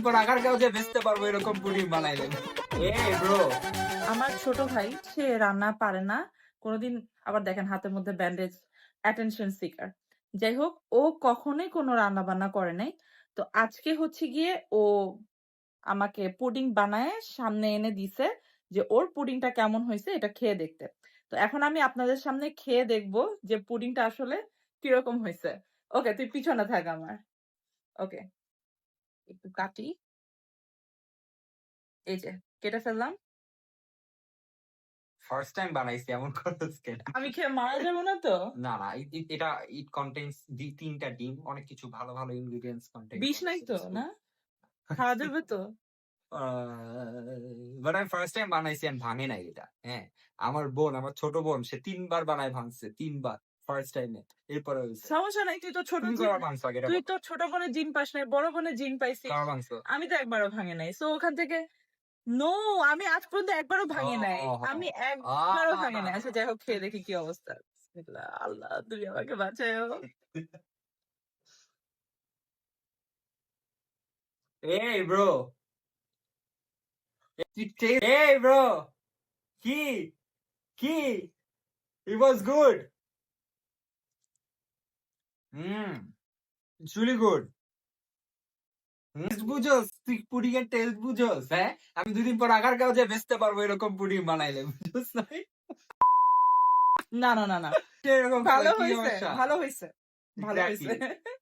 পর আগার কাউকে বেচতে পারবো এরকম পুডিং বানাইলেন। ব্রো, আমার ছোট ভাই সে রান্না পারে না কোনোদিন। আবার দেখেন হাতের মধ্যে ব্যান্ডেজ, অ্যাটেনশন সিকার। যাই হোক, ও কখনোই কোনো রান্না বান্না করে নাই। তো আজকে হচ্ছে গিয়ে ও আমাকে পুডিং বানায় সামনে এনে দিছে যে ওর পুডিংটা কেমন হয়েছে এটা খেয়ে দেখতে। তো এখন আমি আপনাদের সামনে খেয়ে দেখবো যে পুডিংটা আসলে কিরকম হয়েছে। ওকে, তুই পিছনে থাক আমার। ওকে, একটু কাটি। এই যে কেটে ফেললাম। ফার্স্ট টাইম বানাইছি এমন করতেছ কেন? আমি খেয়ে মারা যাবো না তো? না না, এটা ইট কন্টেইনস 3টা ডিম, অনেক কিছু ভালো ভালো ইনগ্রেডিয়েন্টস কন্টেইন বিষ করে। নাই তো না? খাওয়া যাবে তো? বাট আমি ফার্স্ট টাইম বানাইছি and ভাঙে নাই এটা। হ্যাঁ, আমার ছোট বোন সে 3 বার বানায় ভাঙছে, 3 বার ফার্স্ট টাইমে। এরপরে হইছে। সমস্যা নাই, তুই তো ছোট তুমি জিন। কবার ভাঙছো আগে এটা তুই বলো? তো ছোট বোনের জিন পাস নাই, বড় বোনের জিন পাইছিস। কবার ভাঙছো? আমি তো একবারও ভাঙে নাই। সো ওখান থেকে নো, আমি আজ পর্যন্ত একবারও ভাঙে নাই। আমি একবারও ভাঙে নাই। আচ্ছা যাই হোক, খেয়ে দেখি কি অবস্থা। বিসমিল্লাহ, আল্লাহ তুমি আমাকে বাঁচাও। এই ব্রো, এই ব্রো, কি কি it was good. It's really good. Test বুঝোস তুই, পুডিং এর টেস্ট বুঝোস? হ্যাঁ, আমি 2 দিন পর আগার কাউকে বেচতে পারবো এরকম পুডিং বানাইলে, বুঝোস না? না না না না, এরকম ভালো কি হয়েছে, সমস্যা? ভালো হয়েছে, ভালো Exactly. হয়েছে।